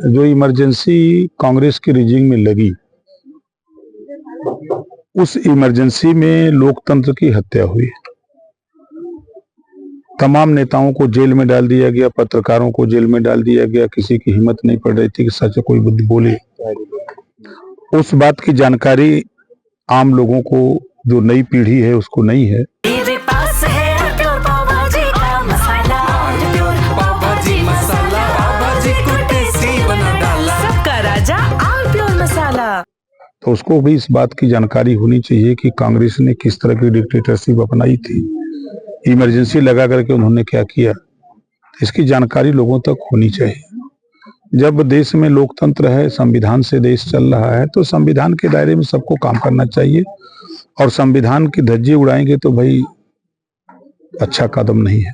जो इमरजेंसी कांग्रेस की रिजिंग में लगी, उस इमरजेंसी में लोकतंत्र की हत्या हुई। तमाम नेताओं को जेल में डाल दिया गया, पत्रकारों को जेल में डाल दिया गया। किसी की हिम्मत नहीं पड़ रही थी कि सच कोई बोले। उस बात की जानकारी आम लोगों को, जो नई पीढ़ी है, उसको नहीं है। तो उसको भी इस बात की जानकारी होनी चाहिए कि कांग्रेस ने किस तरह की डिक्टेटरशिप अपनाई थी, इमरजेंसी लगा करके उन्होंने क्या किया। इसकी जानकारी लोगों तक होनी चाहिए। जब देश में लोकतंत्र है, संविधान से देश चल रहा है, तो संविधान के दायरे में सबको काम करना चाहिए। और संविधान की धज्जी उड़ाएंगे तो भाई अच्छा कदम नहीं है।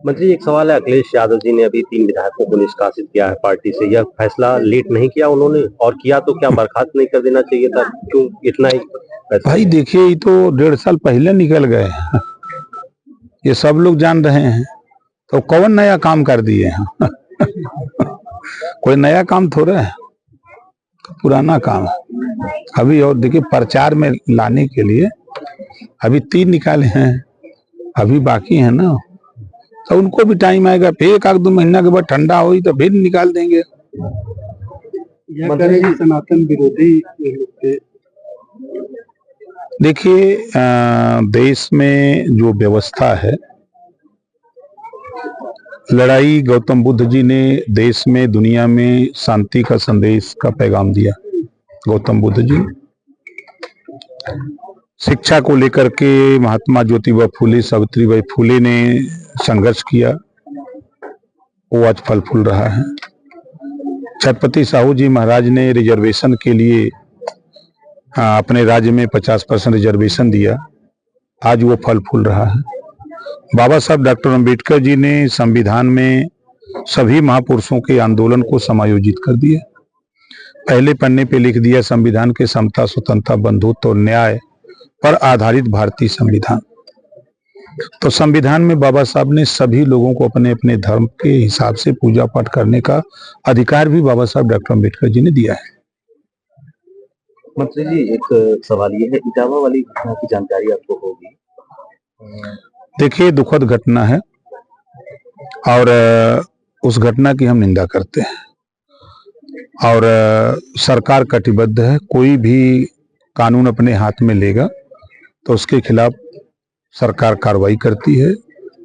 मंत्री, एक सवाल है। अखिलेश यादव जी ने अभी 3 विधायकों को निष्कासित किया है पार्टी से। यह फैसला लेट नहीं किया उन्होंने, और किया तो क्या बर्खास्त नहीं कर देना चाहिए था? क्यों इतना ही? भाई देखिए, ये तो 1.5 साल पहले निकल गए। ये सब लोग जान रहे हैं। तो कौन नया काम कर दिए हैं? कोई नया काम थोड़ा है, पुराना काम है। अभी और देखिए, प्रचार में लाने के लिए अभी 3 निकाले हैं, अभी बाकी है ना। तो उनको भी टाइम आएगा, फिर 1-2 महीना के बाद ठंडा हुई तो फिर निकाल देंगे। सनातन विरोधी। देखिए, देश में जो व्यवस्था है, लड़ाई, गौतम बुद्ध जी ने देश में, दुनिया में शांति का संदेश का पैगाम दिया। गौतम बुद्ध जी शिक्षा को लेकर के महात्मा ज्योतिबा फूले, सावित्रीबाई फूले ने संघर्ष किया, वो आज फल फूल रहा है। छत्रपति साहू जी महाराज ने रिजर्वेशन के लिए अपने राज्य में 50% रिजर्वेशन दिया, आज वो फल फूल रहा है। बाबा साहब डॉक्टर अम्बेडकर जी ने संविधान में सभी महापुरुषों के आंदोलन को समायोजित कर दिया। पहले पन्ने पे लिख दिया, संविधान के समता, स्वतंत्रता, बंधुत्व और न्याय पर आधारित भारतीय संविधान। तो संविधान में बाबा साहब ने सभी लोगों को अपने अपने धर्म के हिसाब से पूजा पाठ करने का अधिकार भी बाबा साहब डॉक्टर अम्बेडकर जी ने दिया है। मंत्री जी, एक सवाल ये है, इटावा वाली घटना की जानकारी आपको होगी? देखिए, दुखद घटना है और उस घटना की हम निंदा करते हैं और सरकार कटिबद्ध है। कोई भी कानून अपने हाथ में लेगा तो उसके खिलाफ सरकार कार्रवाई करती है।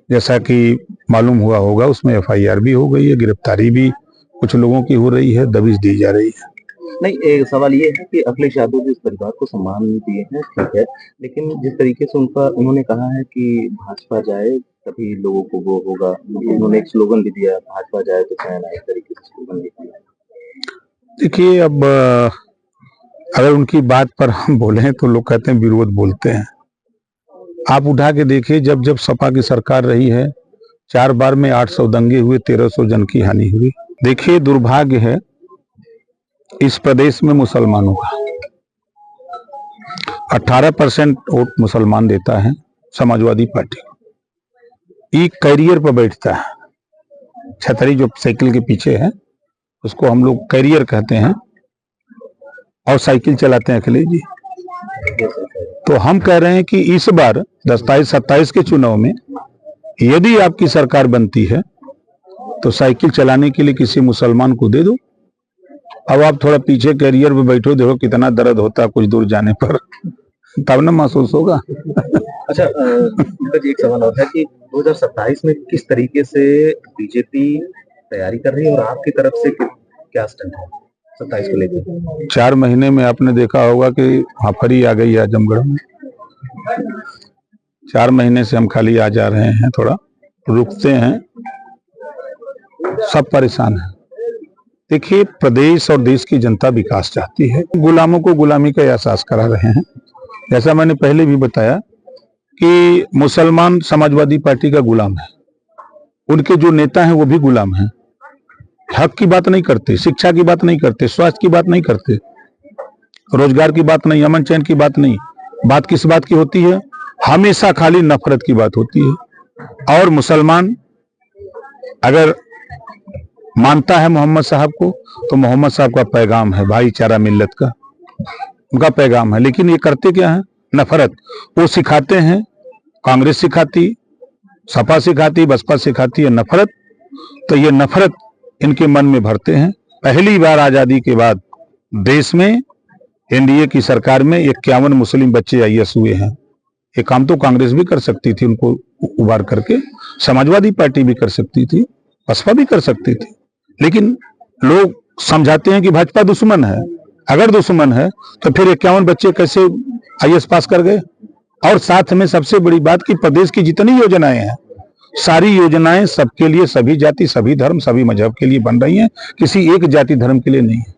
जैसा कि मालूम हुआ होगा, उसमें FIR भी हो गई है, गिरफ्तारी भी कुछ लोगों की हो रही है, दबिश दी जा रही है। नहीं, एक सवाल ये है कि अखिलेश यादव जी इस परिवार को सम्मान दिए हैं, ठीक है, लेकिन जिस तरीके से उन्होंने कहा है कि भाजपा जाए तभी लोगों को वो होगा, उन्होंने एक स्लोगन भी दिया, भाजपा जाए तो चैन आए, इस तरीके से स्लोगन भी दिया। देखिए, अब अगर उनकी बात पर हम बोले तो लोग कहते हैं विरोध बोलते हैं। आप उठा के देखिए, जब जब सपा की सरकार रही है, 4 बार में 800 दंगे हुए, 1300 जन की हानि हुई। देखिए, दुर्भाग्य है इस प्रदेश में मुसलमानों का 18% वोट मुसलमान देता है समाजवादी पार्टी को। एक कैरियर पर बैठता है, छतरी जो साइकिल के पीछे है उसको हम लोग कैरियर कहते हैं, और साइकिल चलाते हैं अखिलेश जी। तो हम कह रहे हैं कि इस बार 27-27 के चुनाव में यदि आपकी सरकार बनती है तो साइकिल चलाने के लिए किसी मुसलमान को दे दो। अब आप थोड़ा पीछे कैरियर पे बैठो, देखो कितना दर्द होता है कुछ दूर जाने पर, तब ना महसूस होगा। अच्छा, एक सवाल और है कि 2027 में किस तरीके से बीजेपी तैयारी कर रही है और आपकी तरफ से क्या स्टैंड है 27 को लेकर? 4 महीने में आपने देखा होगा कि हाफरी आ गई है आजमगढ़ में। 4 महीने से हम खाली आ जा रहे हैं, थोड़ा रुकते हैं, सब परेशान है। देखिए, प्रदेश और देश की जनता विकास चाहती है, गुलामों को गुलामी का एहसास करा रहे हैं। जैसा मैंने पहले भी बताया कि मुसलमान समाजवादी पार्टी का गुलाम है, उनके जो नेता हैं वो भी गुलाम हैं। हक की बात नहीं करते, शिक्षा की बात नहीं करते, स्वास्थ्य की बात नहीं करते, रोजगार की बात नहीं, अमन चैन की बात नहीं। बात किस बात की होती है? हमेशा खाली नफरत की बात होती है। और मुसलमान अगर मानता है मोहम्मद साहब को, तो मोहम्मद साहब का पैगाम है भाईचारा मिल्लत का, उनका पैगाम है। लेकिन ये करते क्या है? नफरत। वो सिखाते हैं, कांग्रेस सिखाती, सपा सिखाती, बसपा सिखाती है नफरत। तो ये नफरत इनके मन में भरते हैं। पहली बार आजादी के बाद देश में एनडीए की सरकार में 51 मुस्लिम बच्चे आईएएस हुए हैं। ये काम तो कांग्रेस भी कर सकती थी, उनको उबार करके, समाजवादी पार्टी भी कर सकती थी, बसपा भी कर सकती थी। लेकिन लोग समझाते हैं कि भाजपा दुश्मन है। अगर दुश्मन है तो फिर 51 बच्चे कैसे आईएएस पास कर गए? और साथ में सबसे बड़ी बात कि प्रदेश की जितनी योजनाएं हैं, सारी योजनाएं सबके लिए, सभी जाति, सभी धर्म, सभी मजहब के लिए बन रही हैं, किसी एक जाति धर्म के लिए नहीं है।